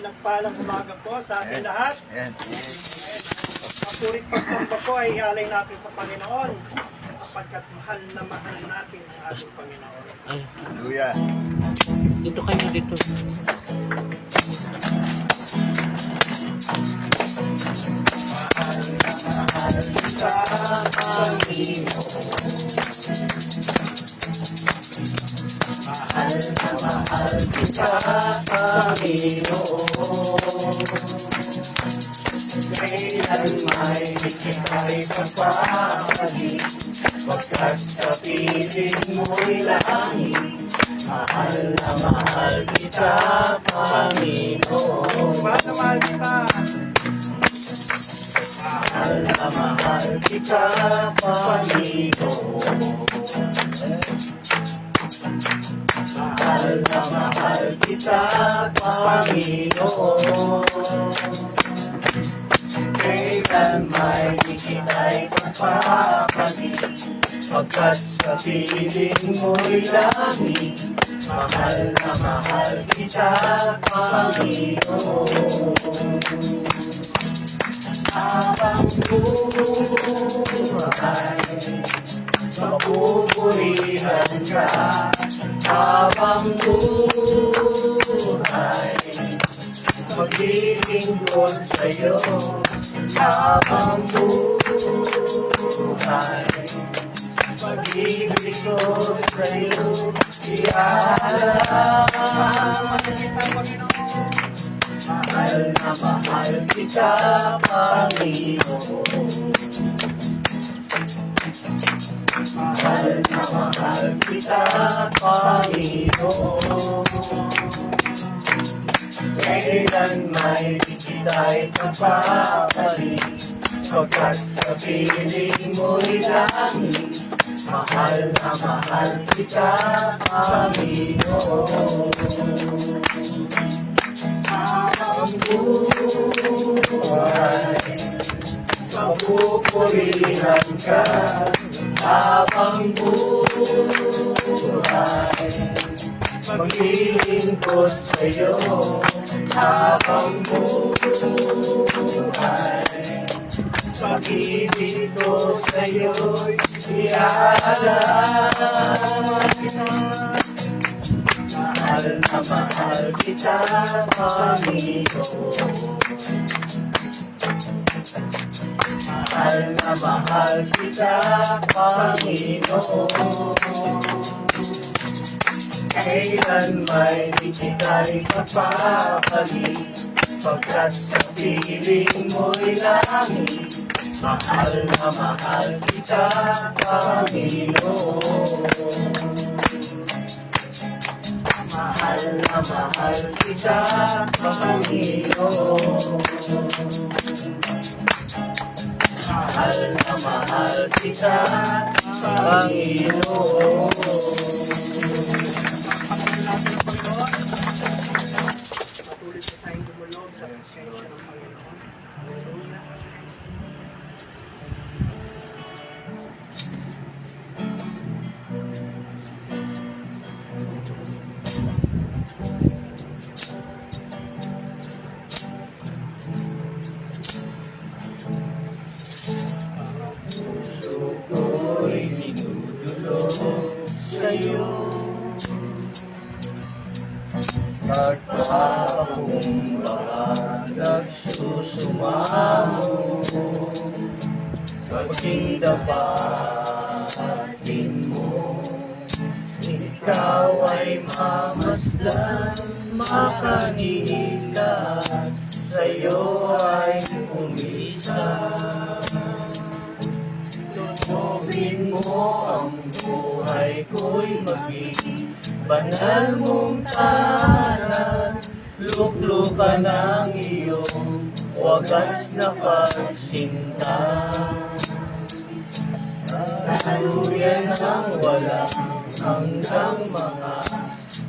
Pinagpalang umaga po sa ating lahat. Ayan. Mapurit pagsamba po ay ialay natin sa Panginoon sapagkat mahal na mahal natin ang ating Panginoon. Hallelujah. Dito kayo, dito. Mahal kita, Panginoon. Kailan may di kita'y pagpapalit, pagkat sa piling mo'y langit. Mahal na mahal kita, Panginoon. Mahal na mahal kita. Mahal na mahal kita, Panginoon. Mahal na mahal kita, Panginoon. Kailan may di kita'y pagpapalit, pagkat sa piling mo'y langit. Mahal na mahal kita, Panginoon. Habang buhay, mapupurihan ka. Habang buhay, maglilingkod sa'yo. Habang buhay, mag-ibig ko sa'yo. Mahal na mahal kita, Panginoon. Mahal na mahal kita, Panginoon. Kailan may di kita'y pagpapalit, pagkat sa piling mo'y langit. Mahal na mahal kita, Panginoon. Habang buhay, mapupurihan ka. Habang buhay, maglilingkod sa'yo. Habang buhay, pag-ibig ko sa'yo'y iaalay. Mahal na mahal kita, Panginoon. Mahal na mahal kita, Panginoon. Kailan may di kita'y pagpapalit, pagkat sa piling mo'y langit. Mahal na mahal kita, Panginoon. Mahal na mahal kita, Panginoon. Mahal na mahal kita, Panginoon. Patuloy po tayong dumulog sa presensya ng Panginoon. Hallelujah. Puso ko'y dinudulog sa'yo, pagpapakumbaba nagsusumamo. Pagkindapatin mo, ikaw ay mamasdan, makanihilan, sa'yo ay umisa. Tunubin mo ang buhay ko'y maging banal mong tahanan. Luklukan ang iyong wagas na pagsinta. Tuluyan ang walang hanggang mga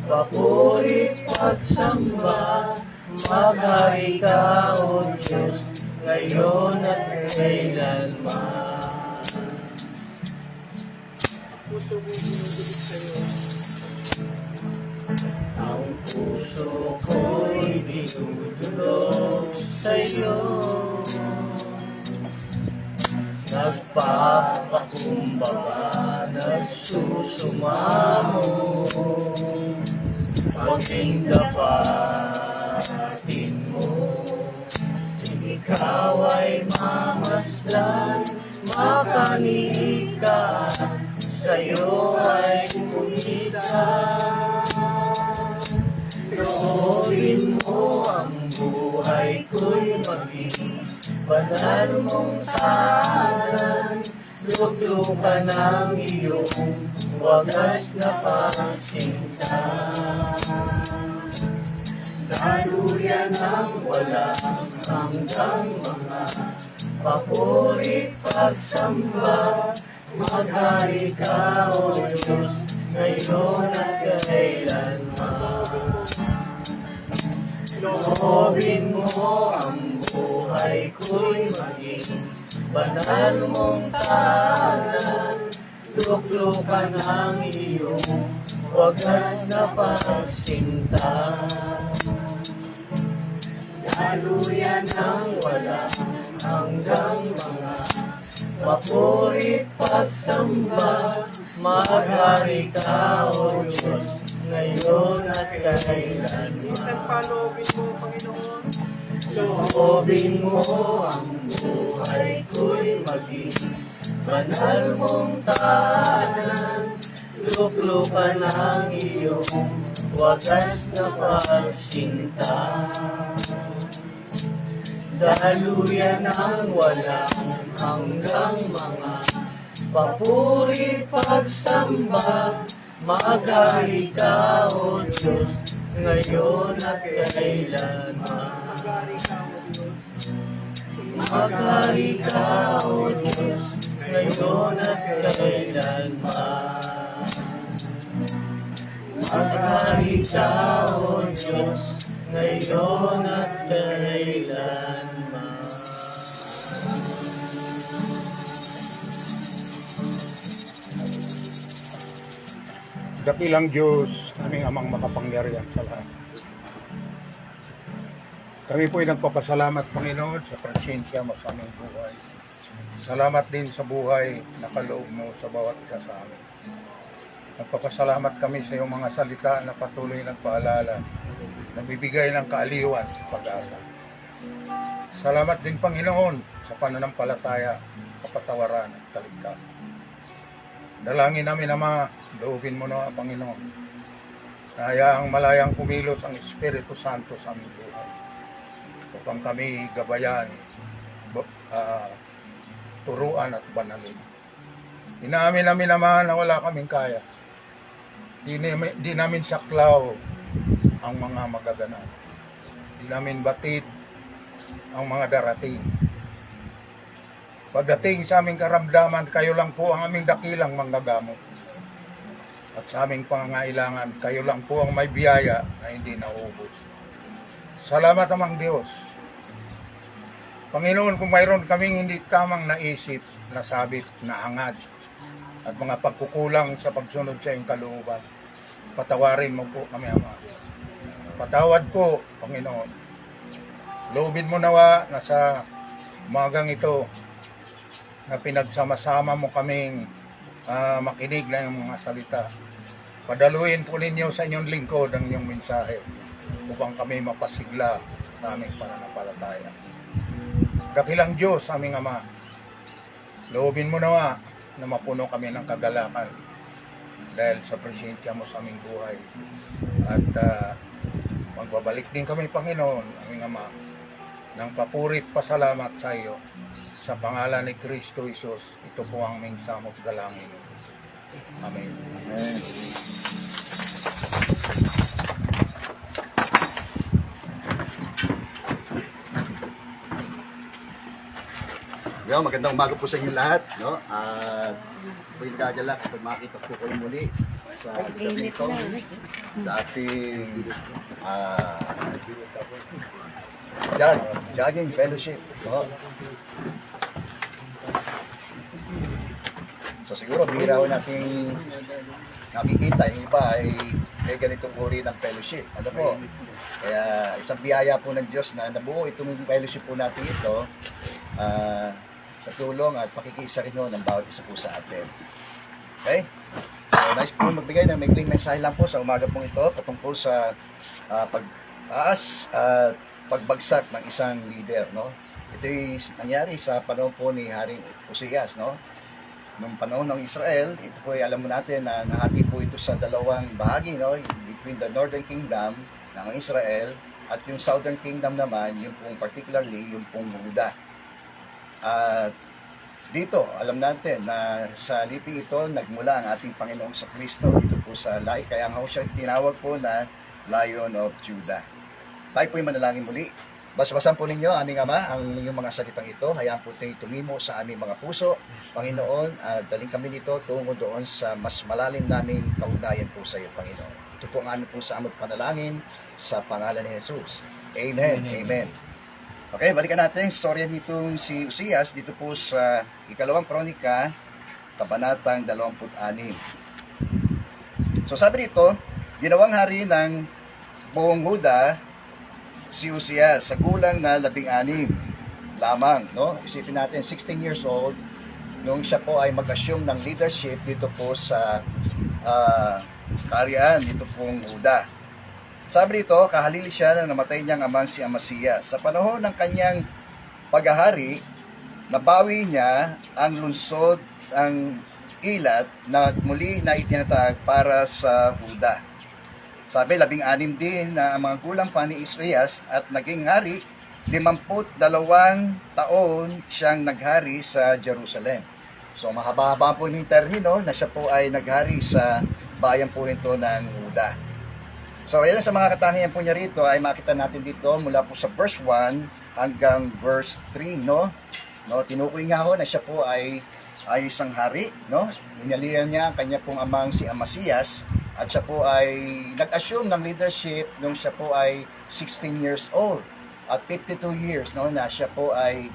papuri pagsamba. Maghari ka, O Diyos, ngayon at kailanman. Puso mo binubulit sa'yo. Ang puso ko'y dinudulog sa'yo. Nagpapakumbaba, nagsusumamo, paging dapatin mo. Ikaw ay mamasdan, makanig ka, sa'yo ay kumisan. Loobin mo ang buhay ko'y maging banal mong tahanan. Luglukan ang iyong wagas na pagsinta. Daluyan ang walang hanggang mga papurit pagsamba. Maghari ka, O Diyos, ngayon at kailanman. Loobin mo ang buhay ko'y maging banal mong tahanan. Luklukan ang iyong wagas na pagsinta. Daluyan ang walang hanggang mga papurit pagsamba. Maghari ka, O Diyos, ngayon at kailanman. Minsan paloobin mo, Panginoon. Loobin mo ang buhay ko'y maging banal mong tahanan. Luklukan ang iyong wagas na pagsinta. Daluyan ang walang hanggang mga papuri pagsamba. Maghari ka, O Diyos, ngayon at kailanman. Magari ka, O Diyos. Maghari ka, O Diyos, ngayon at kailanman. Maghari ka, O Diyos, ngayon at kailanman. Dakilang Diyos, aming amang makapangyarihan sa lahat. Kami po ay nagpapasalamat, Panginoon, sa presensya mo sa aming buhay. Salamat din sa buhay na kaloob mo sa bawat isa sa amin. Nagpapasalamat kami sa iyong mga salita na patuloy nagpaalala, nagbibigay ng kaaliwan at pag-asa. Salamat din, Panginoon, sa pananampalataya, kapatawaran at kaligtasan. Dalangin namin, Ama, loobin mo na, Panginoon, na hayaang malayang kumilos ang Espiritu Santo sa aming buhay upang kami gabayan, turuan at banalin. Inaamin namin naman na wala kaming kaya. Di namin saklaw ang mga magaganap. Di namin batid ang mga darating. Pagdating sa aming karamdaman, kayo lang po ang aming dakilang manggagamot. At sa aming pangangailangan, kayo lang po ang may biyaya na hindi naubos. Salamat amang Diyos. Panginoon, kung mayroon kaming hindi tamang naisip, nasabit, naangad, at mga pagkukulang sa pagsunod sa iyong kalooban, patawarin mo po kami, Ama. Patawad po, Panginoon. Loobin mo nawa na sa umagang ito, na pinagsama-sama mo kaming makinig na yung mga salita. Padaluin po ninyo sa inyong lingkod ang inyong mensahe upang kami mapasigla sa aming pananampalataya. Dakilang Diyos, aming Ama, loobin mo nawa na mapuno kami ng kagalakan dahil sa presensya mo sa aming buhay. At magbabalik din kami, Panginoon, aming Ama, ng papurit pasalamat sa iyo. Sa pangalan ni Kristo Jesus, ito po ang aming samot dalangin. Amen. Amen. Yo, magandang umaga po sa inyo lahat, no? At ako'y nagagalak at makita po kayo muli sa gabi ito sa ating jogging fellowship, no? So siguro bihira ko nating nakikita, yung iba ay may ganitong uri ng fellowship. Ano po? Kaya isang biyaya po ng Diyos na nabuo itong fellowship po natin ito sa tulong at pakikiisa rin ng bawat isa po sa atin. Okay? So, nice po magbigay ng maikling mensahe lang po sa umaga pong ito patungkol sa pag-taas at pagbagsak ng isang leader, no? Ito ay nangyari sa panahon po ni Haring Uzias, no? Nung panahon ng Israel, ito po ay alam mo natin na nahati po ito sa dalawang bahagi, no? Between the Northern Kingdom ng Israel at yung Southern Kingdom naman, yung pong particularly, yung pong Juda. At dito, alam natin na sa lipi ito, nagmula ang ating Panginoong sa Kristo dito po sa lahi. Kaya nga siya tinawag po na Lion of Judah. Tayo po'y manalangin muli. Basbasan po ninyo, aming Ama, ang inyong mga salitang ito. Hayaan po tayo tumimo sa aming mga puso. Panginoon, daling kami nito tungo doon sa mas malalim naming kaugnayan po sa iyo, Panginoon. Ito po ang aming pong samot panalangin sa pangalan ni Jesus. Amen. Amen. Okay, balikan natin yung storya nitong si Uzias dito po sa ikalawang kronika, kabanatang 26. So sabi dito, ginawang hari ng buong Huda si Uzias sa gulang na 16 lamang, no? Isipin natin, 16 years old nung siya po ay mag-assume ng leadership dito po sa kaharian dito pong Huda. Sabi dito, kahalili siya na namatay niyang amang si Amasias. Sa panahon ng kanyang paghahari, nabawi niya ang lungsod, ang Ilat na muli na itinatag para sa Huda. Sabi, 16 din na ang mga gulang pa ni Uzias at naging hari, 52 taon siyang naghari sa Jerusalem. So mahaba-haba po yung termino na siya po ay naghari sa bayan po ito ng Huda. So, ilan sa mga katangian po niya rito ay makita natin dito mula po sa verse 1 hanggang verse 3, no? Tinukoy nga ho na siya po ay isang hari, no? Inalihan niya ang kanya pong amang si Amasias at siya po ay nag-assume ng leadership nung siya po ay 16 years old at 52 years, no? Na siya po ay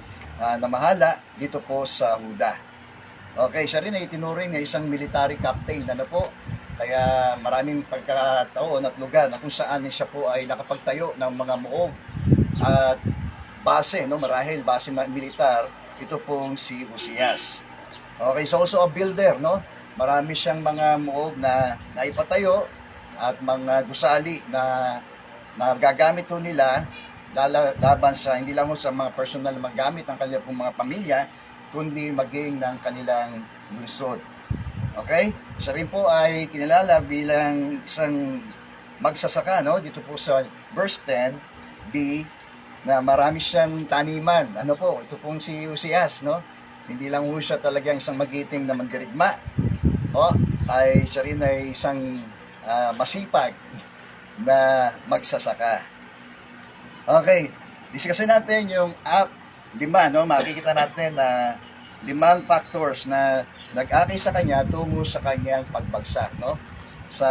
namahala dito po sa Huda. Okay, siya rin ay itinuring na isang military captain, ano po? Kaya maraming pagkataon at lugar na kung saan siya po ay nakapagtayo ng mga muog at base, no, marahil base militar, ito pong si Uzias. Okay, so also a builder, no? Marami siyang mga muog na naipatayo at mga gusali na gagamit po nila laban sa hindi lang sa mga personal na magamit ng kanilang mga pamilya, kundi maging ng kanilang lungsod. Okay? Siya rin po ay kinilala bilang isang magsasaka, no? Dito po sa verse 10b na marami siyang taniman. Ano po? Ito pong si Uzias, no? Hindi lang po siya talagang isang magiting na mandirigma. Ay siya rin ay isang masipag na magsasaka. Okay. Discussin natin yung 5, no? Makikita natin na 5 factors na nag-akay sa kanya tungo sa kanyang pagbagsak, no? Sa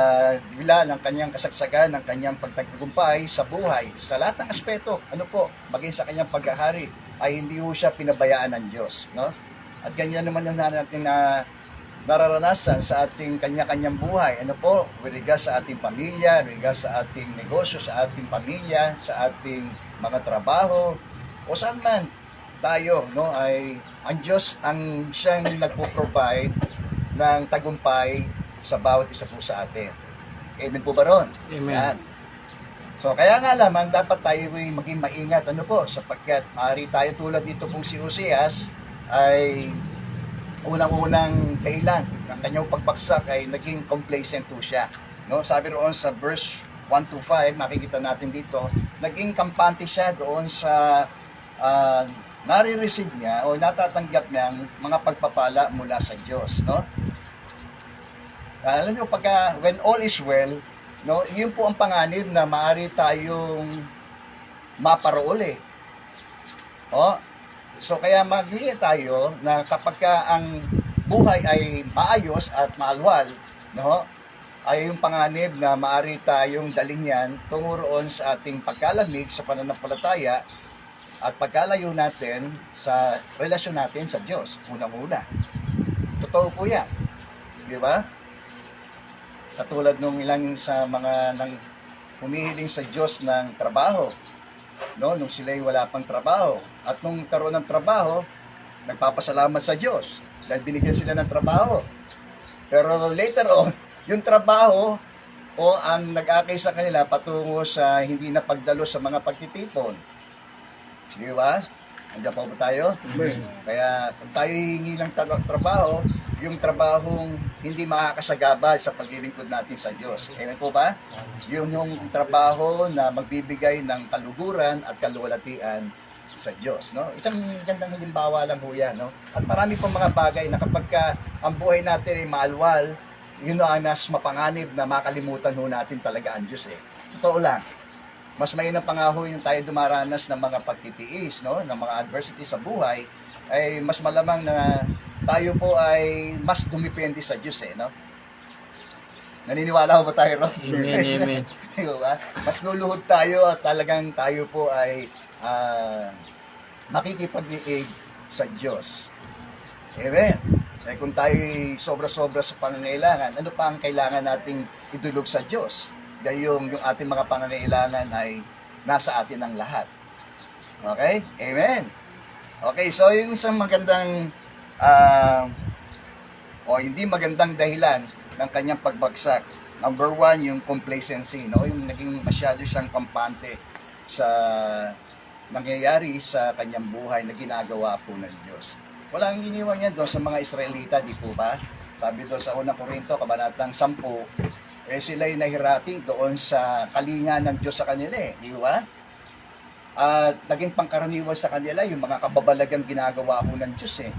dila ng kanyang kasagsagan, ng kanyang pagtagumpay sa buhay, sa lahat ng aspeto, ano po, maging sa kanyang paghahari, ay hindi ho siya pinabayaan ng Diyos, no? At ganyan naman yung natin na nararanasan sa ating kanya-kanyang buhay, ano po, with regards sa ating pamilya, with regards sa ating negosyo, sa ating pamilya, sa ating mga trabaho, o saan man tayo, no, ay ang Diyos ang siyang nagpo-provide ng tagumpay sa bawat isa po sa atin. Amen po ba ron? Amen. Yan. So kaya nga lamang dapat tayo maging maingat, ano po, sapagkat maaari tayo tulad dito pong si Uzias ay unang-unang dahilan ng kanyang pagbagsak ay naging complacent po siya. No? Sabi roon sa verse 1-5, makikita natin dito, naging kampante siya doon sa nare-receive niya o natatanggap niya ang mga pagpapala mula sa Diyos, no? Alam niyo, pagka when all is well, no, yun po ang panganib na maaari tayong maparool. So kaya magiging tayo na kapag ang buhay ay maayos at maalwal, no, ay yung panganib na maaari tayong dalhin yan tungo roon sa ating pagkalamig sa pananampalataya at pagkalayo natin sa relasyon natin sa Diyos, unang-una. Totoo po yan. Di ba? Katulad nung ilang sa mga nang humihiling sa Diyos ng trabaho, no, nung sila'y wala pang trabaho. At nung karoon ng trabaho, nagpapasalamat sa Diyos dahil binigyan sila ng trabaho. Pero later on, yung trabaho o ang nag-akay sa kanila patungo sa hindi na pagdalo sa mga pagtitipon. Di ba? Andiyan pa ba tayo? Kaya kung tayo hihingi ng trabaho, yung trabahong hindi makakasagabal sa paglilingkod natin sa Diyos. Amen po ba? Yun yung trabaho na magbibigay ng kaluguran at kaluwalhatian sa Diyos. No? Isang gandang halimbawa lang ho yan. No? At marami pong mga bagay na kapag ang buhay natin ay maalwal, yun ang mas mapanganib na makalimutan ho natin talaga ang Diyos. Totoo lang. Mas mainam pa nga ho yung tayo dumaranas ng mga pagtitiis, no? Ng mga adversity sa buhay, ay mas malamang na tayo po ay mas dumipende sa Diyos, no? Naniniwala ho ba tayo, Ron? Amen, amen. Diba? Mas luluhod tayo at talagang tayo po ay makikipag-iig sa Diyos. Amen. Eh kung tayo sobra-sobra sa pangangailangan, ano pa ang kailangan nating idulog sa Diyos? Gayong yung ating mga pangangailangan ay nasa atin ang lahat. Okay? Amen. Okay, so yung isang magandang hindi magandang dahilan ng kanyang pagbagsak. Number 1, yung complacency, no? Yung naging masyado siyang kampante sa nangyayari sa kanyang buhay na ginagawa po ng Diyos. Walang iniwan niya doon sa mga Israelita, di po ba? Sabi doon sa 1 Korinto, kabanatang 10, sila'y nahirati doon sa kalinga ng Diyos sa kanila, di ba? At naging pangkaraniwan sa kanila yung mga kababalagang ginagawa ko ng Diyos,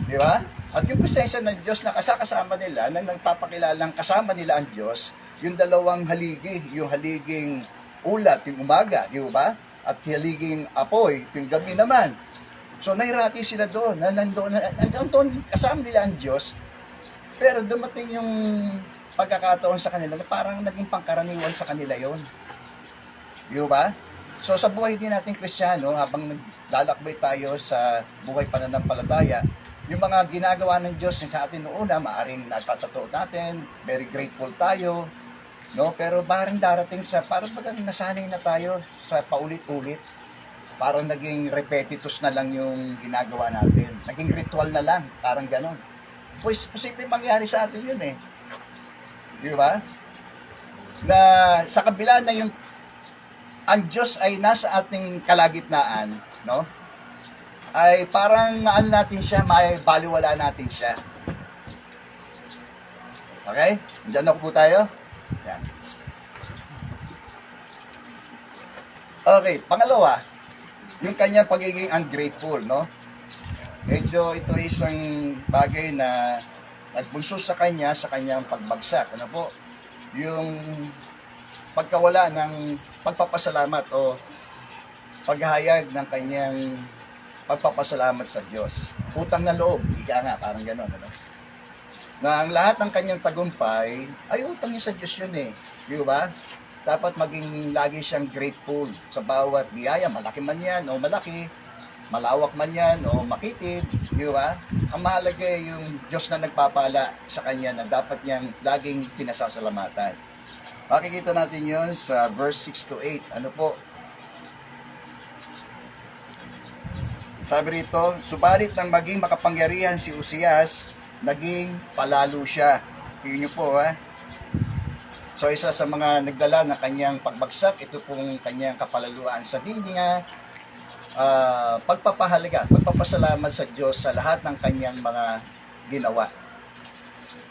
di ba? At yung presensya ng Diyos na kasama nila, nang nagpapakilalang kasama nila ang Diyos, yung dalawang haligi, yung haliging ulat, yung umaga, di ba? At haliging apoy, yung gabi naman. So nahirati sila doon, nandoon kasama nila ang Diyos, pero dumating yung pagkakataon sa kanila na parang naging pangkaraniwan sa kanila yon. Di ba? So sa buhay din natin Kristiyano, habang naglalakbay tayo sa buhay pananampalataya, yung mga ginagawa ng Diyos sa atin noon, maaaring nagpatotoo natin, very grateful tayo, no? Pero parang darating sa, parang bagang nasanay na tayo sa paulit-ulit, parang naging repetitious na lang yung ginagawa natin, naging ritual na lang, parang ganon. Pues, posible mangyari sa atin yun di ba? Na sa kabila na yung ang Diyos ay nasa ating kalagitnaan, no? Ay parang ano natin siya, may baliwala natin siya. Okay? Diyan na po tayo. Yan. Okay, pangalawa, yung kanyang pagiging ungrateful, no? Medyo ito isang bagay na nagbunso sa kanyang pagbagsak. Ano po? Yung pagkawala ng pagpapasalamat o paghahayag ng kanyang pagpapasalamat sa Diyos. Utang na loob, ika nga, parang gano'n. Ano? Na ang lahat ng kanyang tagumpay ay utang niya sa Diyos yun Di ba? Dapat maging lagi siyang grateful sa bawat biyaya, malaki man yan o malaki, malawak man yan o makitid, di ba? Ang mahalaga yung Diyos na nagpapala sa kanya na dapat niyang laging pinasasalamatan. Makikita natin yun sa verse 6 to 8. Ano po? Sabi rito, subalit nang maging makapangyarihan si Uzias, naging palalo siya. Tingnan niyo po, So isa sa mga nagdala na kanyang pagbagsak, ito pong kanyang kapalaluan sa niya, pagpapahalaga, pagpapasalamat sa Diyos sa lahat ng kanyang mga ginawa.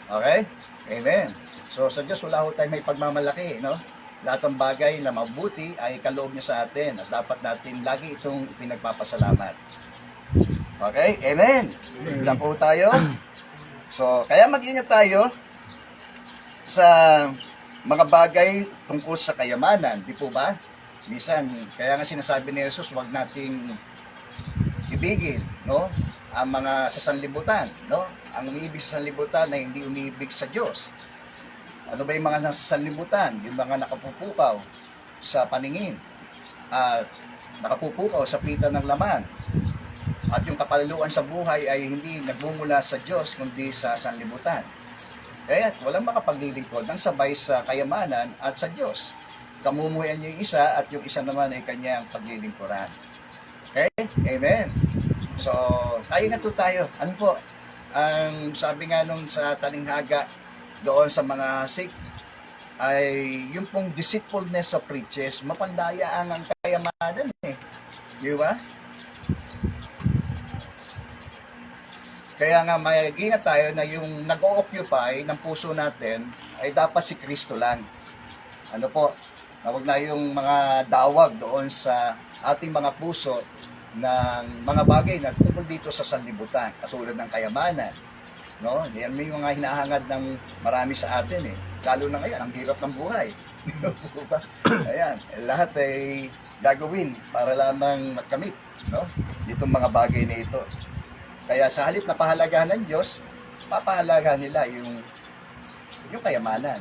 Okay? Amen. So sa Diyos wala ho tayong may pagmamalaki, no? Lahat ng bagay na mabuti ay kaloob niya sa atin at dapat natin lagi itong pinagpapasalamat. Okay? Amen. Lang po tayo. So, kaya mag-ingat tayo sa mga bagay tungkol sa kayamanan, di po ba? Minsan, kaya nga sinasabi ni Jesus, huwag nating ibigin, no? Ang mga sasanlibutan, no? Ang umiibig sa sanlibutan ay hindi umiibig sa Diyos. Ano ba yung mga nasa sanlibutan? Yung mga nakapupukaw sa paningin at nakapupukaw sa pita ng laman. At yung kapalaluan sa buhay ay hindi nagmumula sa Diyos kundi sa sanlibutan. Kaya walang makapaglilingkod ng sabay sa kayamanan at sa Diyos. Kamumuhayan niya yung isa at yung isa naman ay kanyang paglilingkuran. Okay? Amen. So, tayo na to tayo. Ano po? Ang sabi nga nung sa talinghaga doon sa mga Sikh ay yung pong deceitfulness of riches, mapandaya ang kayamanan eh. Di ba? Kaya nga mag-ingat tayo na yung nag-o-occupy ng puso natin ay dapat si Kristo lang. Ano po? Huwag na yung mga dawag doon sa ating mga puso ng mga bagay na tungkol dito sa sanlibutan, katulad ng kayamanan. No? Yan may mga hinahangad ng marami sa atin eh. Lalo na ngayon, ang hirap ng buhay. Ayan, lahat ay gagawin para lamang magkamit, no? Itong mga bagay na ito. Kaya sa halip na pahalagahan ng Diyos, papahalagahan nila yung kayamanan.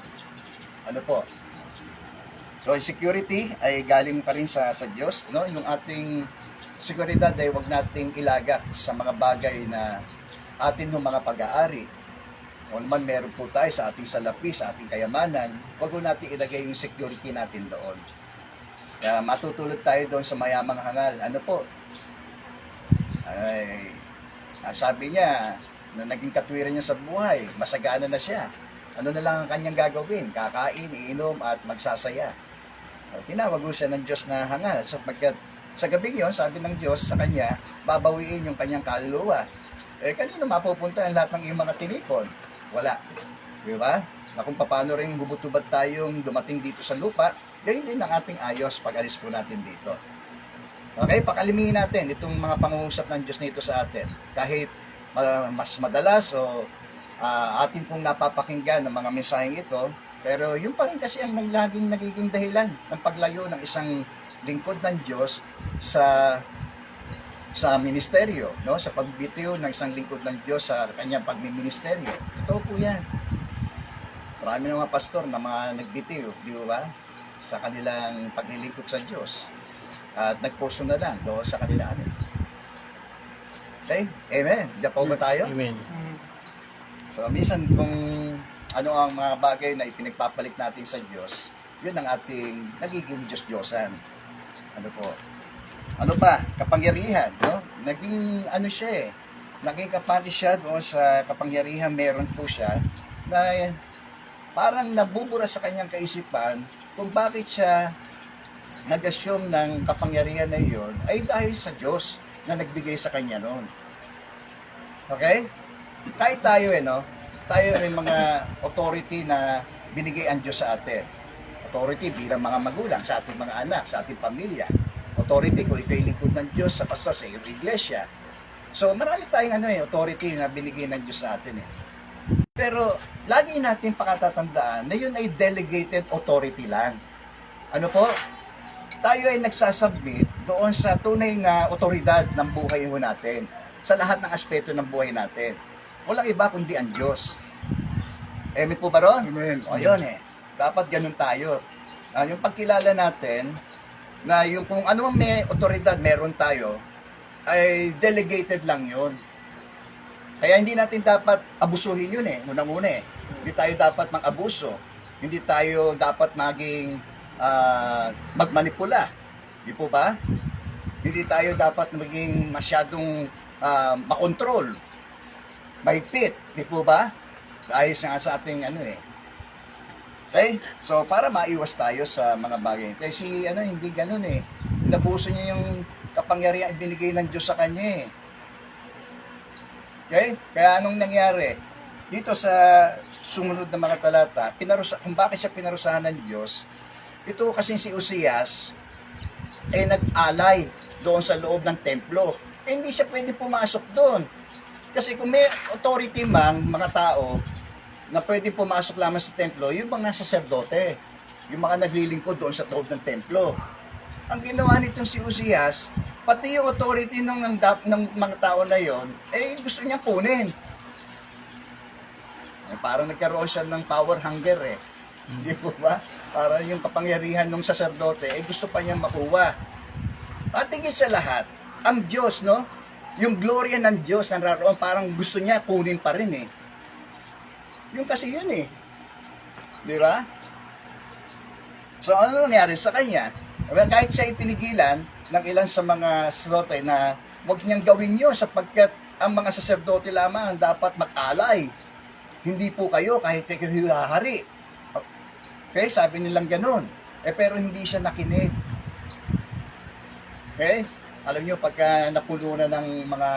Ano po? So, security ay galing pa rin sa Diyos, no? Yung ating seguridad ay huwag nating ilagak sa mga bagay na atin ng mga pag-aari. O naman meron po tayo sa ating salapi, sa ating kayamanan, huwag natin ilagay yung security natin doon. Kaya matutulog tayo doon sa mayamang hangal. Ano po? Ay, sabi niya na naging katwiran niya sa buhay, masagana na siya. Ano na lang ang kanyang gagawin? Kakain, iinom, at magsasaya. Tinawag ko siya ng Diyos na hangal. Sapagkat sa gabi yon, sabi ng Diyos sa kanya, babawiin yung kanyang kaluluwa. Kanino mapupunta ang lahat ng iyong mga tinipon? Wala. Di ba? Na kung paano rin hubot-hubad tayong dumating dito sa lupa, gayon din ang ating ayos pag alis po natin dito. Okay, pakalimihin natin itong mga pangungusap ng Diyos nito sa atin. Kahit mas madalas o atin pong napapakinggan ng mga mensaheng ito, pero yun pa rin kasi ang laging nagiging dahilan ng paglayo ng isang lingkod ng Diyos sa ministeryo, no? Sa pagbitiw ng isang lingkod ng Diyos sa kanyang pagmiministeryo. Ito po yan. Marami ng mga pastor na mga nagbitiw, di ba? Sa kanilang paglilingkod sa Diyos. At nagpuso na lang doon sa kanila. Okay? Amen. Diyan po ba tayo? Amen. So, minsan kung ano ang mga bagay na ipinagpapalit natin sa Diyos, yun ang ating nagiging Diyos-Diyosan. Ano po? Ano pa? Kapangyarihan, no? Naging ano siya eh. Naging kapati siya doon sa kapangyarihan, meron po siya na parang nabubura sa kanyang kaisipan kung bakit siya nag-assume ng kapangyarihan na iyon ay dahil sa Diyos na nagbigay sa kanya noon. Okay? Kahit tayo no? Tayo may mga authority na binigay ang Diyos sa atin. Authority bilang mga magulang sa ating mga anak, sa ating pamilya. Authority kung ikaw'y lingkod ng Diyos sa pastor sa iyong iglesia. So marami tayong authority na binigay ng Diyos sa atin eh. Pero lagi natin pakatatandaan na yun ay delegated authority lang. Ano po? Tayo ay nagsasubmit doon sa tunay na otoridad ng buhay natin, sa lahat ng aspeto ng buhay natin. Walang iba kundi ang Diyos. Amen po ba ron? Amen. O yun eh. Dapat ganun tayo. Yung pagkilala natin na yung kung anong may otoridad meron tayo, ay delegated lang yun. Kaya hindi natin dapat abusuhin yun eh. Unang-una eh. Hindi tayo dapat mag-abuso. Hindi tayo dapat maging magmanipula. Di po ba? Hindi tayo dapat maging masyadong makontrol. Mahigpit. Di po ba? Dahil sa ating Okay? So, para maiwas tayo sa mga bagay. Kasi hindi ganun eh. Inabuso niya yung kapangyarihan binigay ng Diyos sa kanya eh. Okay? Kaya anong nangyari? Dito sa sumunod na mga talata, kung bakit siya pinarusahan ng Diyos, ito kasi si Uzias nag-alay doon sa loob ng templo. Hindi siya pwede pumasok doon. Kasi kung may authority mang mga tao na pwede pumasok lamang sa templo, yung mga saserdote, yung mga naglilingkod doon sa loob ng templo. Ang ginawa nitong si Uzias, pati yung authority ng mga tao na yon, gusto niya kunin. Parang nagkaroon siya ng power hunger eh. Hindi po ba? Para yung kapangyarihan ng saserdote, gusto pa niyang makuha. At higit sa lahat, ang Diyos, no? Yung gloria ng Diyos, naroon, parang gusto niya kunin pa rin eh. Yung kasi yun eh. Di ba? So ano nangyari sa kanya? Well, kahit siya ipinigilan ng ilan sa mga sacerdote na huwag niyang gawin yun sapagkat ang mga saserdote lamang dapat mag-alay. Hindi po kayo kahit kayo hahari. Okay, sabi nilang ganun. Pero hindi siya nakinig. Okay? Alam niyo, pagka napuno na ng mga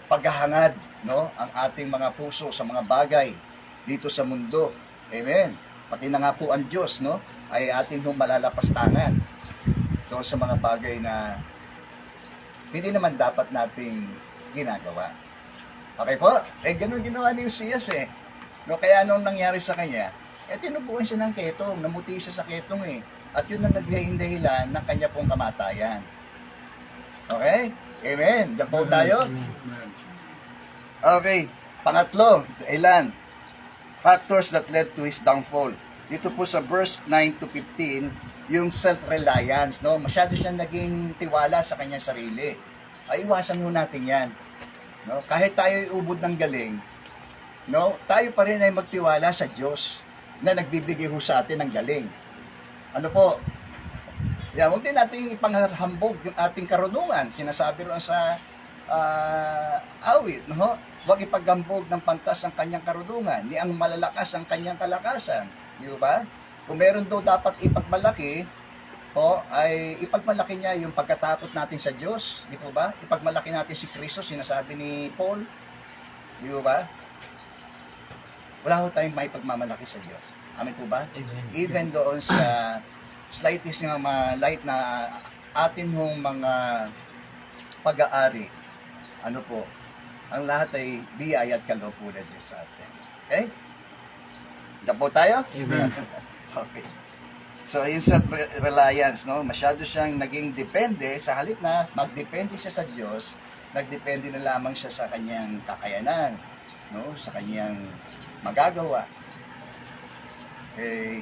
paghahangad, no, ang ating mga puso sa mga bagay dito sa mundo. Amen. Pati na nga po ang Diyos, no, ay ating malalapastangan doon sa mga bagay na hindi naman dapat nating ginagawa. Okay po? Ganun ginawa ni Uzias eh. No, kaya nung nangyari sa kanya, tinubuan siya ng ketong, namuti siya sa ketong eh. At yun ang naging dahilan ng kanya pong kamatayan. Okay? Amen. Diyan po tayo. Okay. Pangatlo, ilan? Factors that led to his downfall. Dito po sa verse 9 to 15, yung self-reliance, no? Masyado siyang naging tiwala sa kanyang sarili. Ay, iwasan mo natin yan. No? Kahit tayo ubod ng galing, no? Tayo pa rin ay magtiwala sa Diyos na nagbibigay ho sa atin ng galing. Ano po? Yan, huwag din natin ipanghambog yung ating karunungan. Sinasabi rin sa awit, no? Huwag ipaghambog ng pantas ang kanyang karunungan, ni ang malalakas ang kanyang kalakasan. Di ba? Kung meron daw dapat ipagmalaki, ay ipagmalaki niya yung pagkatakot natin sa Diyos. Di po ba? Ipagmalaki natin si Kristo, sinasabi ni Paul. Di ba? Wala ho tayong maipagmamalaki sa Diyos. Amin po ba? Amen. Even doon sa slightest na light na atin hong mga pag-aari, ano po, ang lahat ay biyaya at kaloob po ng Diyos sa atin. Okay? Diyan po tayo? Amen. Okay. So, yung self-reliance, no? Masyado siyang naging depende, sa halip na magdepende siya sa Diyos, nagdepende na lamang siya sa kanyang kakayanan, no? Sa kanyang magagawa.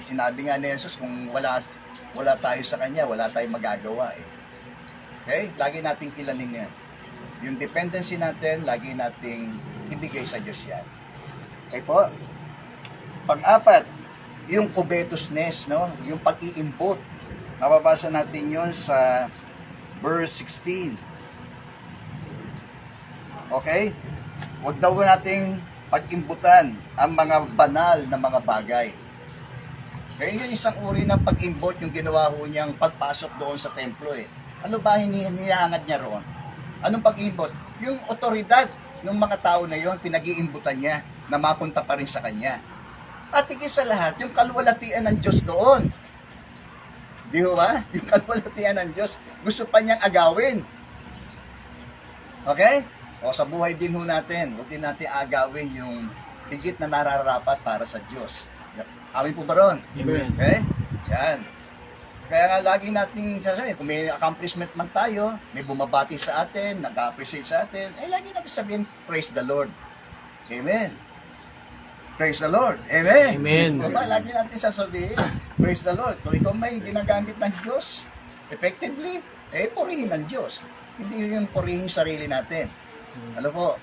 Sinabi nga ni Jesus, kung wala tayo sa kanya, wala tayong magagawa eh. Okay? Lagi nating kilanin yan. Yung dependency natin, lagi nating ibigay sa Diyos yan. Okay po? Pang-apat, yung covetousness, no? Yung pag-iimbot. Nababasa natin yon sa verse 16. Okay? Huwag daw nating pag-imbutan ang mga banal na mga bagay. Kaya yun isang uri ng pag-imbot yung ginawa ho niyang pagpasok doon sa templo eh. Ano ba hinihangad niya roon? Anong pag-imbot? Yung otoridad ng mga tao na yon pinag-iimbutan niya na mapunta pa rin sa kanya. At higit sa lahat, yung kalwalatian ng Diyos doon. Di ba? Yung kalwalatian ng Diyos, gusto pa niyang agawin. Okay? O sa buhay din ho natin, huwag din natin agawin yung higit na nararapat para sa Diyos. Amin po ba ron? Amen. Okay? Yan. Kaya nga lagi nating sasabihin, kung may accomplishment man tayo, may bumabati sa atin, nag-appreciate sa atin, lagi natin sabihin, praise the Lord. Amen. Praise the Lord. Amen. Amen. Diba? Lagi natin sasabihin, praise the Lord. Kung ikaw may ginagamit ng Diyos, effectively, purihin ng Diyos. Hindi yung purihin sarili natin. Ano po?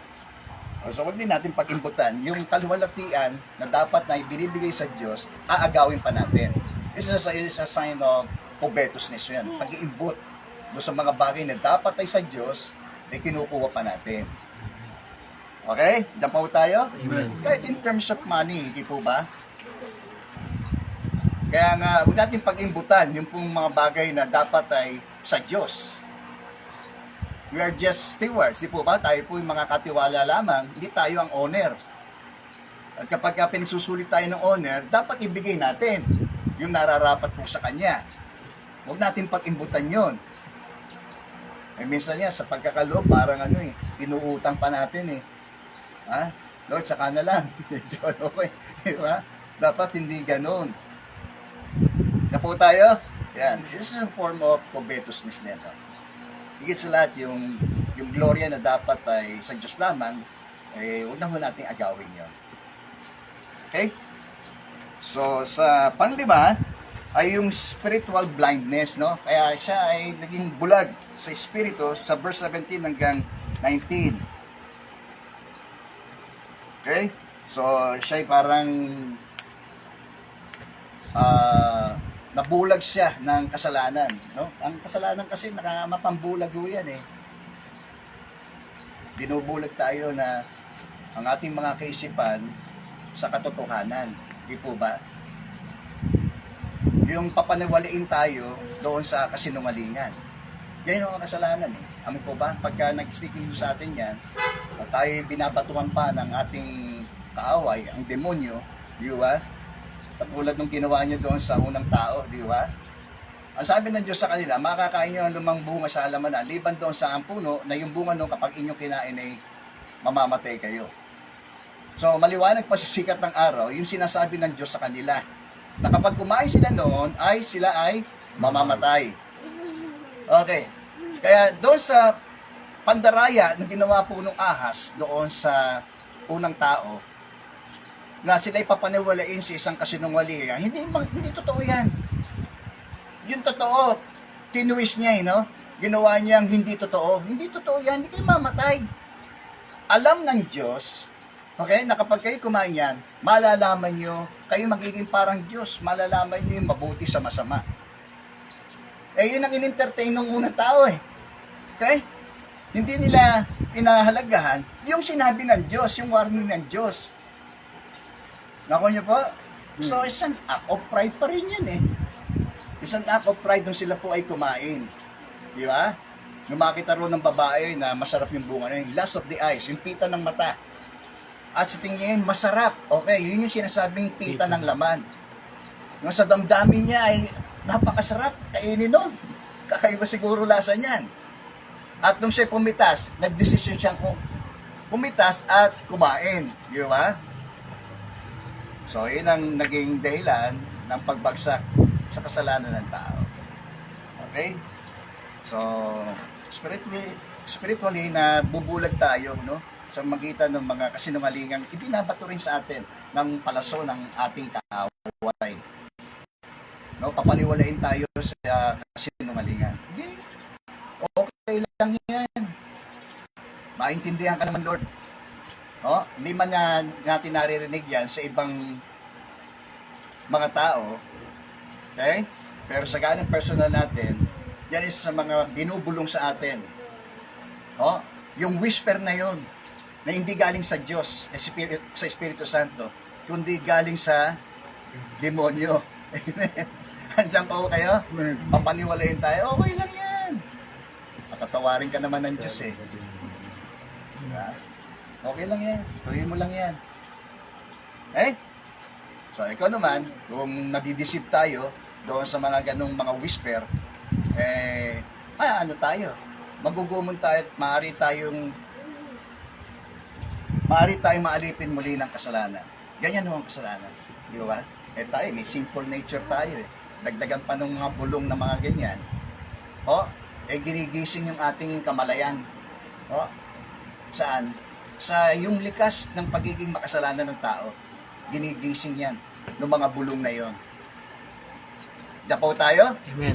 So, huwag din natin pag-imbutan yung kaluwalhatian na dapat na ibinibigay sa Diyos, aagawin pa natin. This is a sign of covetousness yan. Pag-iimbut doon sa mga bagay na dapat ay sa Diyos, kinukuha pa natin. Okay? Diyan pa po tayo? Amen. Kahit in terms of money, hindi po ba? Kaya nga, huwag natin pag-imbutan yung pong mga bagay na dapat ay sa Diyos. We are just stewards, di po ba? Tayo po yung mga katiwala lamang, hindi tayo ang owner. At kapag pinagsusulit tayo ng owner, dapat ibigay natin yung nararapat po sa kanya. Huwag natin pag-imbutan yon. Minsan yan, sa pagkakaloob, parang inuutang pa natin eh. Ha? Lord, saka na lang. Okay. Diba? Dapat hindi ganun. Na po tayo? Yan. This is a form of covetousness nito. Higit sa lahat, yung gloria na dapat ay sa Diyos lamang, huwag na ho natin agawin yon. Okay? So, sa panglima, ay yung spiritual blindness, no? Kaya siya ay naging bulag sa espiritu sa verse 17 hanggang 19. Okay? So, siya'y parang nabulag siya ng kasalanan, no? Ang kasalanan kasi mapambulag ho yan eh. Binubulag tayo na ang ating mga kaisipan sa katotohanan, di po ba? Yung papaniwalain tayo doon sa kasinungalingan. Yan ang kasalanan eh. Amin po ba? Pagka nag-sticking sa atin yan, at tayo binabatuhan pa ng ating kaaway, ang demonyo, di ba? Katulad nung ginawa niyo doon sa unang tao, di ba? Ang sabi ng Diyos sa kanila, makakain niyo ang lumang bunga sa halamanan, liban doon sa ang puno, na yung bunga nung kapag inyong kinain ay mamamatay kayo. So, maliwanag pa sa sikat ng araw, yung sinasabi ng Diyos sa kanila, na kapag kumain sila noon, sila ay mamamatay. Okay. Kaya doon sa pandaraya na ginawa po nung ahas, doon sa unang tao, na sila ipapaniwalain sa isang kasinungalingan, hindi totoo yan. Yung totoo, tinuwis niya, no? Ginawa niyang hindi totoo. Hindi totoo yan, hindi kayo mamatay. Alam ng Diyos, okay, na kapag kayo kumain yan, malalaman nyo, kayo magiging parang Diyos, malalaman nyo yung mabuti sa masama. Eh, yun ang in-entertain ng unang tao eh. Okay? Hindi nila pinahalagahan yung sinabi ng Diyos, yung warning ng Diyos. Nako nyo po? So, isang act of pride pa rin yan eh. Isang act of pride nung sila po ay kumain. Di ba? Nung makita ro ng babae na masarap yung bunga na yun, lust of the eyes, yung pita ng mata. At sa tingin, masarap. Okay, yun yung sinasabing pita ng laman. Nung sa damdamin niya ay napakasarap, kainin nun. Kakaiba siguro lasa niyan. At nung siya pumitas, nagdesisyon siyang pumitas at kumain. Di ba? So, yun ang naging dahilan ng pagbagsak sa kasalanan ng tao. Okay? So, spiritually na bubulag tayo, no? Sa magitan ng mga kasinungalingang ibinabato rin sa atin ng palaso ng ating kaaway. No, papaniwalain tayo sa kasinungalingan. Hindi. Okay lang yan. Maintindihan ka naman, Lord. No? Hindi man natin naririnig yan sa ibang mga tao. Okay? Pero sa ganang personal natin, yan is sa mga binubulong sa atin. No? Yung whisper na yon na hindi galing sa Diyos, sa Espiritu Santo, kundi galing sa demonyo. Andiyan po kayo? Papaniwalain tayo, okay lang yan. Patatawarin ka naman ng Diyos eh. Diba? Okay lang yan. Tuloy mo lang yan. Eh? So, ikaw naman, kung nadidisip tayo doon sa mga ganong mga whisper, ano tayo? Magugumon tayo at maaari tayong maalipin muli ng kasalanan. Ganyan naman kasalanan. Di ba? Tayo, may sinful nature tayo eh. Dagdagan pa ng mga bulong na mga ganyan. Ginigising yung ating kamalayan. Saan? Sa yung likas ng pagiging makasalanan ng tao, ginigising yan ng mga bulong na yon. Dapaw tayo? Amen.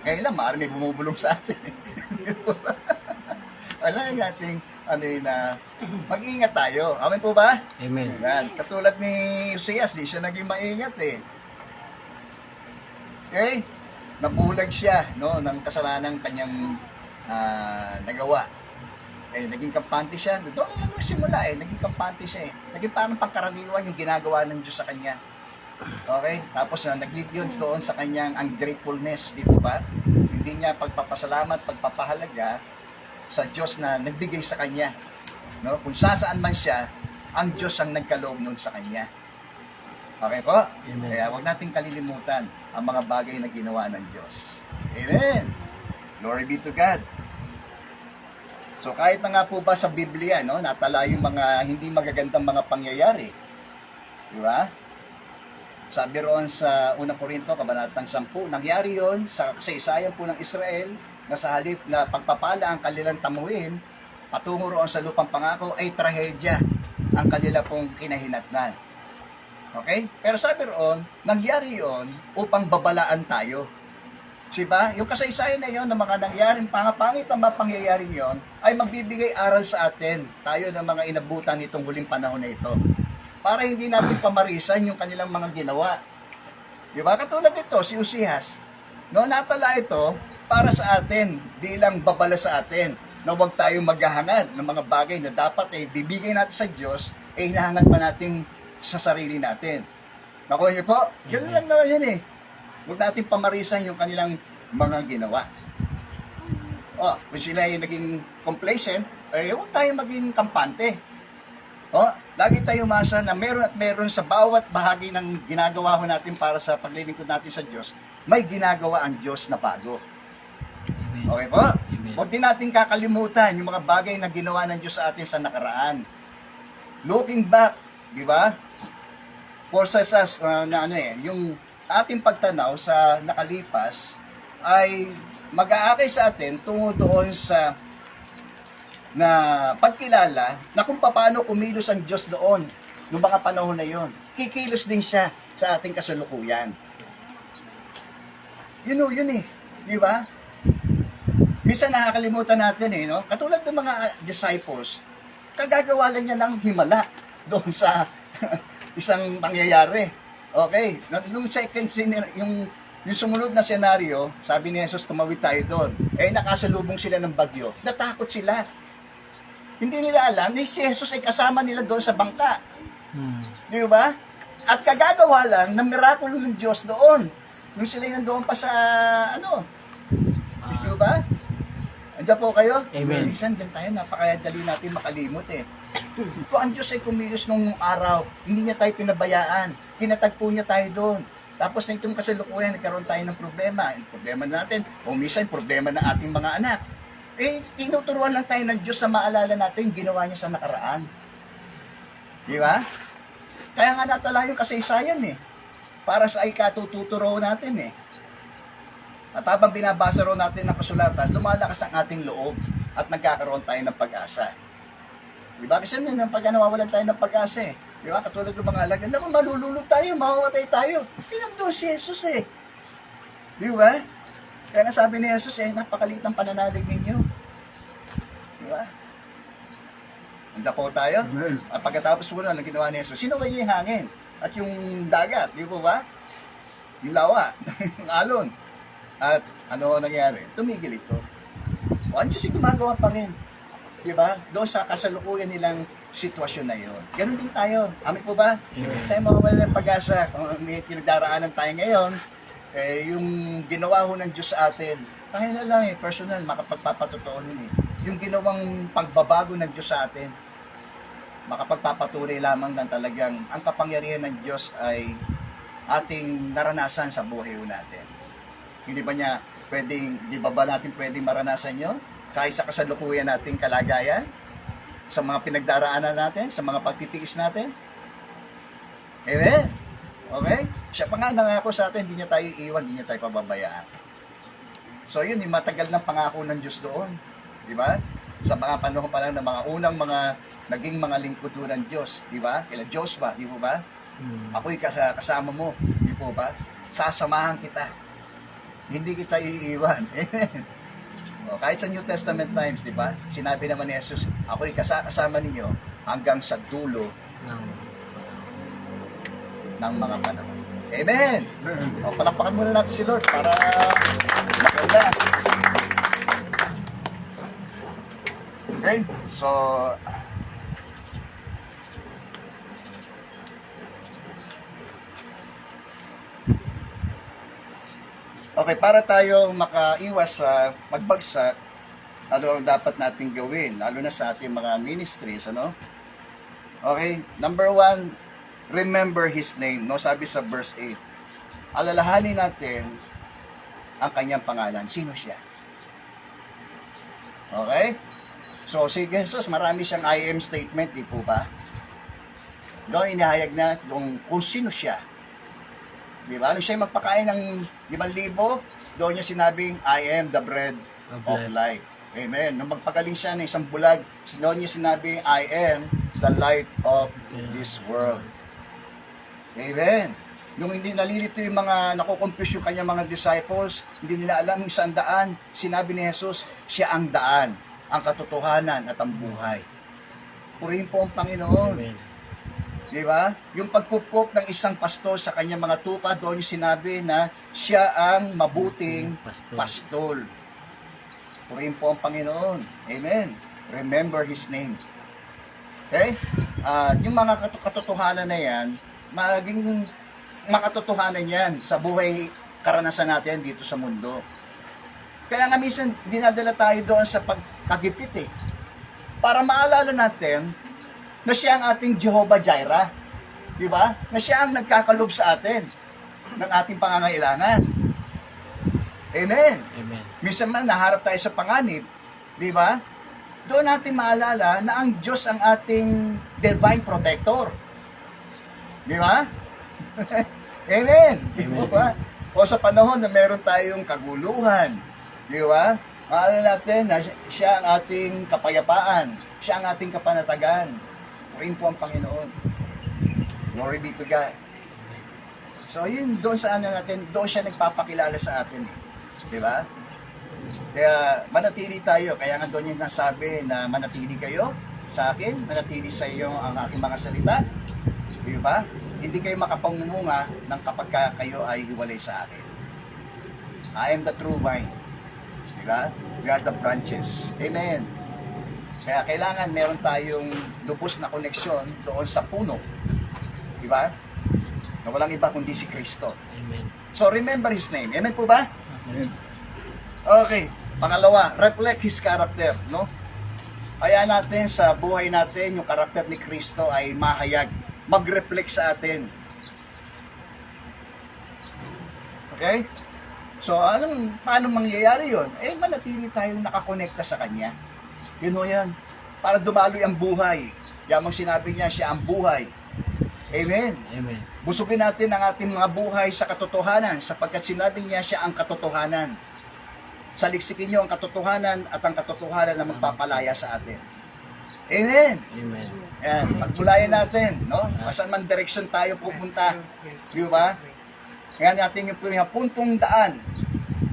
Ngayon lang, maaari may bumubulong sa atin. Wala yung ating mag-iingat tayo. Amen po ba? Amen. Yan. Katulad ni Uzias, di siya naging maingat eh. Okay? Nabulag siya ng kasalanang kanyang nagawa. Naging kampante siya. Doon lang nagsimula naging kampante siya Naging parang pangkaraniwan yung ginagawa ng Diyos sa kanya. Okay? Tapos nag-lead yun doon sa kanyang ungratefulness, di po ba? Hindi niya pagpapasalamat, pagpapahalaga sa Diyos na nagbigay sa kanya. No? Kung saan man siya, ang Diyos ang nagkaloob nun sa kanya. Okay po? Amen. Kaya huwag nating kalilimutan ang mga bagay na ginawa ng Diyos. Amen! Glory be to God! So kahit na nga po ba sa Biblia, natala yung mga hindi magagandang mga pangyayari. Di ba? Sabi roon sa 1 Korinto, kabanatang 10, nangyari yon sa kasaysayan po ng Israel, na sa halip na pagpapala ang kanilang tamuhin, patungo roon sa lupang pangako, ay trahedya ang kanila pong kinahinatnan. Okay? Pero sabi roon, nangyari yon upang babalaan tayo. Diba? Yung kasaysayan na yon ng mga nangyaring pangapangit ang mga pangyayari yon ay magbibigay aral sa atin, tayo ng mga inabutan nitong huling panahon na ito. para hindi natin pamarisan yung kanilang mga ginawa. Di ba? Katulad ito, si Uzias. No, natala ito para sa atin, bilang babala sa atin, na huwag tayong maghahangad ng mga bagay na dapat bibigay natin sa Diyos, hinahangad pa natin sa sarili natin. Nakuha niyo po? Ganun lang naman yun Huwag natin pamarisan yung kanilang mga ginawa. Kung sila ay naging complacent, huwag tayong maging kampante. Lagi tayo umasa na meron at meron sa bawat bahagi ng ginagawa natin para sa paglilingkod natin sa Diyos, may ginagawa ang Diyos na bago. Okay po? Huwag din natin kakalimutan yung mga bagay na ginawa ng Diyos sa atin sa nakaraan. Looking back, di ba? Forces us yung ating pagtanaw sa nakalipas ay mag-aakay sa atin tungo doon sa na pagkilala na kung paano kumilos ang Diyos doon noong mga panahon na yon. Kikilos din siya sa ating kasalukuyan. Yun di ba? Minsan nakakalimutan natin no? Katulad ng mga disciples, kagagawa lang niya ng himala doon sa isang pangyayari. Okay? Nung second yung sumunod na senaryo, sabi ni Jesus, tumawid tayo doon. Nakasalubong sila ng bagyo. Natakot sila. Hindi nila alam na si Jesus ay kasama nila doon sa bangka. Di ba? At kagagawa lang ng mirakulo ng Diyos doon. Nung sila nandoon pa sa di ba? Andiyan po kayo? Amen. Minsan din tayo, napakadali natin makalimot Kung ang Diyos ay kumilos nung araw, hindi niya tayo pinabayaan. Kinatagpo niya tayo doon. Tapos na itong kasalukuyan, nagkaroon tayo ng problema. Yung problema natin, o minsan problema ng ating mga anak. Tinuturuan lang tayo ng Diyos na maalala natin yung ginawa niya sa nakaraan. Di ba? Kaya nga natala yung kasaysayan para sa ikatututuro natin At habang binabasa ro natin ng kasulatan, lumalakas ang ating loob at nagkakaroon tayo ng pag-asa. Di ba? Kasi pag nawawalan tayo ng pag-asa Di ba? Katulad ng mga alagad, naku, malululog tayo, mamamatay tayo. Pinagdoon si Jesus Di ba? Kaya nga sabi ni Jesus napakaliit ang pananalig ninyo. Di ba? Handa po tayo. At pagkatapos po na, ang ginawa ni Jesus, sinaway niya yung hangin. At yung dagat, di po ba? Yung lawa, yung alon. At ano nangyari? Tumigil ito. Ang Diyos ay gumagawa pa rin. Di ba? Doon sa kasalukuyan nilang sitwasyon na yun. Ganun din tayo. Amin po ba? Hindi tayo mawawala ng pag-asa. Kung may pinagdaraanan tayo ngayon, yung ginawa ho ng Diyos sa atin, tayo na lang personal, makapagpapatotoo nun Yung ginawang pagbabago ng Diyos sa atin, makapagpapatunay lamang ng talagang ang kapangyarihan ng Diyos ay ating naranasan sa buhay natin. Hindi ba niya di ba natin pwedeng maranasan yun? Kahit sa kasalukuyan nating kalagayan, sa mga pinagdaraanan natin, sa mga pagtitiis natin. Amen? Okay? Siya pa nga nangako sa atin, hindi niya tayo iiwan, hindi niya tayo pababayaan. So yun, yung matagal ng pangako ng Diyos doon. Di ba? Sa mga panahon pa lang ng mga unang mga naging mga lingkod ng Diyos. Di ba? Kila Joshua, di po ba? Ako'y kasama mo, di po ba? Sasamahan kita. Hindi kita iiwan. Kahit sa New Testament times, di ba? Sinabi naman ni Jesus, ako'y kasama ninyo hanggang sa dulo ng mga panahon. Amen! Palakpakan muna natin si Lord para maganda. Okay? So, okay, para tayong makaiwas sa magbagsak, ano ang dapat natin gawin, lalo na sa ating mga ministries, Okay, number 1, remember His name, sabi sa verse 8. Alalahanin natin ang kanyang pangalan. Sino siya? Okay? So, si Jesus, marami siyang I am statement, di po ba? Doon inihayag na kung sino siya. Di ba? Nung siya magpakain ng 5,000, doon niya sinabing, I am the bread of life. Amen. Nung magpagaling siya ng isang bulag, doon niya sinabing, I am the light of this world. Amen. Nung hindi nalilito yung mga nakukompuse yung kanyang mga disciples, hindi nila alam yung saan daan, sinabi ni Jesus, siya ang daan, ang katotohanan at ang buhay. Purihin po ang Panginoon. Amen. Di ba? Yung pagkukup ng isang pastor sa kanyang mga tupa, doon yung sinabi na siya ang mabuting pastol. Purihin po ang Panginoon. Amen. Remember His name. Okay? Yung mga katotohanan na yan, maging makatotohanan yan sa buhay karanasan natin dito sa mundo. Kaya nga minsan, dinadala tayo doon sa pagkagipit para maalala natin na siya ang ating Jehovah Jireh. Di ba? Na siya ang nagkakalob sa atin ng ating pangangailangan. Amen. Amen. Minsan man, naharap tayo sa panganib. Di ba? Doon natin maalala na ang Diyos ang ating divine protector. Di ba? Amen. Di ba? O sa panahon na meron tayong kaguluhan. Di ba? Maalala natin na siya ang ating kapayapaan. Siya ang ating kapanatagan. Rin po ang Panginoon. Glory be to God. So yun, doon sa ano natin, doon siya nagpapakilala sa atin. Di ba? Kaya manatili tayo. Kaya nga doon yung nasabi na manatili kayo sa akin, manatili sa iyo ang aking mga salita. Di ba? Hindi kayo makapangumunga ng kapag kayo ay hiwalay sa akin. I am the true vine. Di ba? We are the branches. Amen. Kaya kailangan meron tayong lubos na koneksyon doon sa puno. Di ba? Na walang iba kundi si Kristo. Amen. So remember His name. Amen po ba? Amen. Okay. Pangalawa, reflect His character. No? Kaya natin sa buhay natin, yung karakter ni Kristo ay mahayag. Mag-reflect sa atin. Okay? So, paano mangyayari yon? Manatili tayong nakakonekta sa Kanya. Yun o yan. Para dumaloy ang buhay. Yamang sinabi niya, siya ang buhay. Amen. Amen. Busugin natin ang ating mga buhay sa katotohanan sapagkat sinabi niya, siya ang katotohanan. Saliksikin niyo ang katotohanan at ang katotohanan na magpapalaya sa atin. Amen. Amen. Yan, pagmulayan natin, no? Saan man direksyon tayo pupunta. Di ba? Ngayon natin yung puntong daan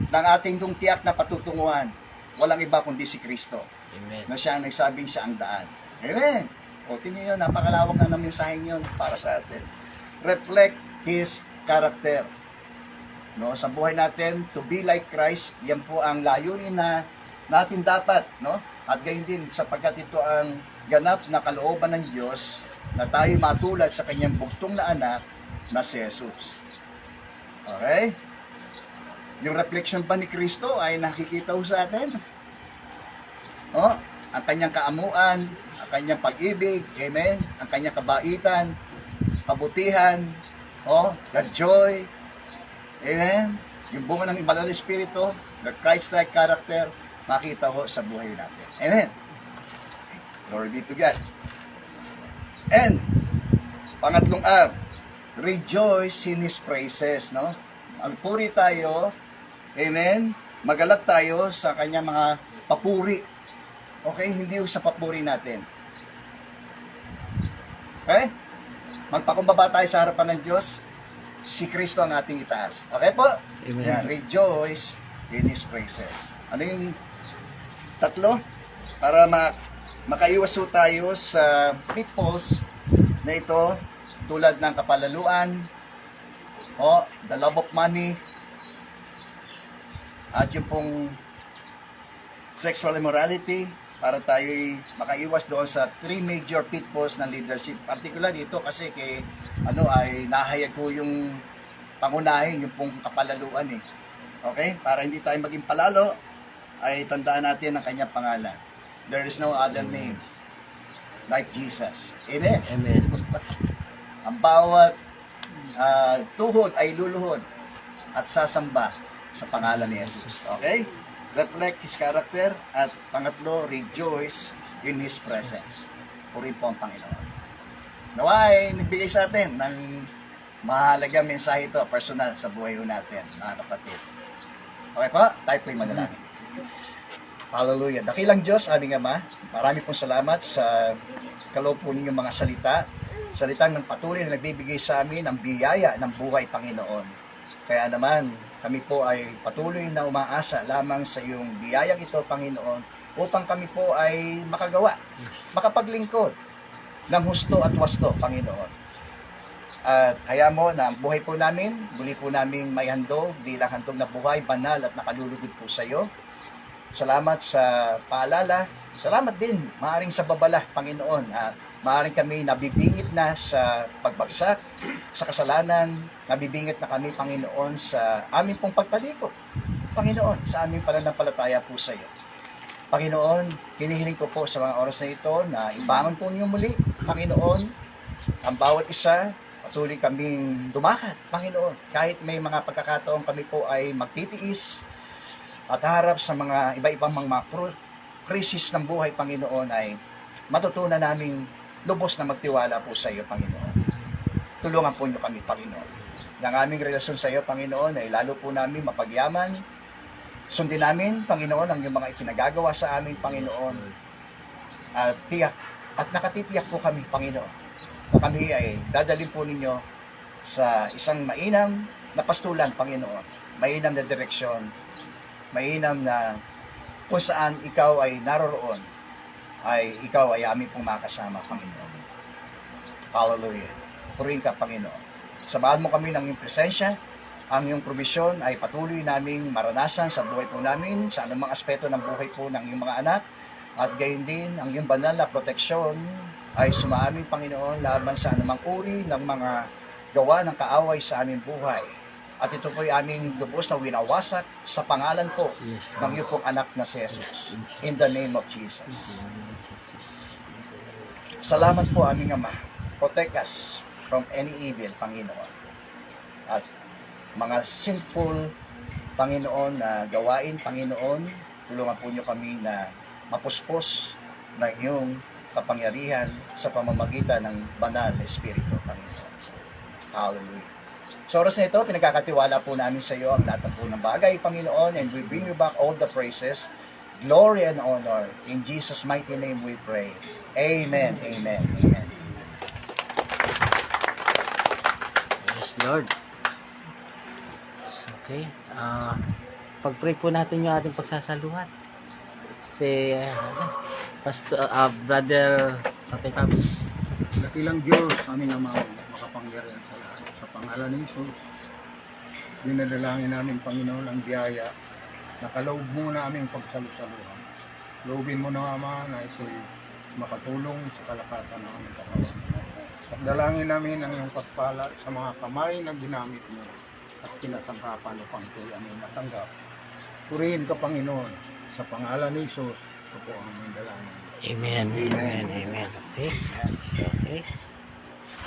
ng ating tiyak na patutunguhan. Walang iba kundi si Kristo. Amen. Na siya ang nagsabing siya ang daan. Amen. O, tingnan yun, napakalawak na ng mensahe yun para sa atin. Reflect His character. No, sa buhay natin, to be like Christ, yan po ang layunin na natin dapat, no? At gayon din, sapagkat ito ang ganap na kalooban ng Diyos na tayo matulad sa kanyang bugtong na anak na si Jesus. Okay? Yung reflection pa ni Kristo ay nakikita ho sa atin. Oh, ang kanyang kaamuan, ang kanyang pag-ibig, amen, ang kanyang kabaitan, kabutihan, oh, the joy, amen, yung bunga ng Banal na Espiritu, the Christ-like character, makita ho sa buhay natin. Amen. Glory be to God. And, pangatlong rejoice in His praises, no? Magpuri tayo, amen, magalak tayo sa kanyang mga papuri. Okay? Hindi sa papuri natin. Okay? Magpakumbaba tayo sa harapan ng Diyos. Si Kristo ang ating itaas. Okay po? Amen. Yan, rejoice in His praises. Ano yung tatlo? Para makaiwas po tayo sa pitfalls na ito, tulad ng kapalaluan, the love of money, at yung pong sexual immorality, para tayo makaiwas doon sa 3 major pitfalls ng leadership. Particular dito kasi ay nahayag ko yung pangunahin, yung pong kapalaluan Okay? Para hindi tayo maging palalo, ay tandaan natin ang kanyang pangalan. There is no other name like Jesus. Amen? Amen. Ang bawat tuhod ay luluhod at sasamba sa pangalan ni Jesus. Okay? Reflect His character, at pangatlo, rejoice in His presence. Purihin po ang Panginoon. Naway, nagbigay sa atin ng mahalagang mensahe ito, personal sa buhay natin, mga kapatid. Okay po? Tayo po'y manalangin. Hallelujah. Dakilang Diyos, aming Ama, marami pong salamat sa kaloob po ninyong mga salitang ng patuloy na nagbibigay sa amin ng biyaya ng buhay, Panginoon. Kaya naman, kami po ay patuloy na umaasa lamang sa iyong biyayang ito, Panginoon, upang kami po ay makagawa, makapaglingkod ng husto at wasto, Panginoon. At hayaan mo na ang buhay po namin, muli po namin may handog bilang handog na buhay, banal at nakalulugod po sa iyo. Salamat sa paalala. Salamat din, maaaring sa babala, Panginoon. Maaaring kami nabibingit na sa pagbagsak, sa kasalanan, nabibingit na kami, Panginoon, sa aming pong pagtalikod. Panginoon, sa aming pananampalataya po sa iyo. Panginoon, hinihiling ko po sa mga oras na ito na ibangon po niyo muli, Panginoon, ang bawat isa. Patuloy kaming dumakad, Panginoon. Kahit may mga pagkakataon kami po ay magtitiis at harap sa mga iba-ibang mga krisis ng buhay, Panginoon, ay matutunan naming lubos na magtiwala po sa iyo, Panginoon. Tulungan po niyo kami, Panginoon. Ng aming relasyon sa iyo, Panginoon, ay lalo po namin mapagyaman. Sundin namin, Panginoon, ang iyong mga ipinagagawa sa amin, Panginoon. At nakatitiyak po kami, Panginoon, na kami ay dadalhin po ninyo sa isang mainam na pastulan, Panginoon. Mainam na direksyon, mainam na kung saan ikaw ay naroroon, ay ikaw ay aming pong makasama, Panginoon. Hallelujah. Purihin ka, Panginoon. Samahan mo kami ng iyong presensya. Ang iyong provisyon ay patuloy naming maranasan sa buhay po namin, sa anumang aspeto ng buhay po ng iyong mga anak. At gayon din, ang iyong banal na proteksyon ay sumaamin, Panginoon, laban sa anumang uri ng mga gawa ng kaaway sa aming buhay. At ito po'y aming lubos na winawasak sa pangalan po ng iyong pong anak na si Jesus. In the name of Jesus. Salamat po, aming Ama. Protect us from any evil, Panginoon. At mga sinful, Panginoon, na gawain, Panginoon, tulungan po niyo kami na mapuspos ng iyong kapangyarihan sa pamamagitan ng banal na Espiritu, Panginoon. Hallelujah. Sa oras na ito, pinagkakatiwala po namin sa iyo ang lahat po ng bagay, Panginoon, and we bring you back all the praises, glory, and honor. In Jesus' mighty name we pray. Amen, amen, amen. Yes, Lord. Okay. Pag-pray po natin yung ating pagsasaluhan. Si Brother Tatay Pabs. Dakilang Diyos, aming Ama, makapangyarihan sa lahat. Sa pangalan ni Jesus, dinadalangin namin, Panginoon, ang biyaya na kaloob mo na aming pagsalusaluhan. Loobin mo na, Ama, na ito'y makatulong sa kalakasan ng aming katawan. At dalangin namin ang iyong pagpala sa mga kamay na ginamit mo at kinatangkapan upang ito'y aming matanggap. Purihin ka, Panginoon, sa pangalan ni Jesus. Ito po ang aming dalangin. Amen. Amen. Amen. Okay. Okay.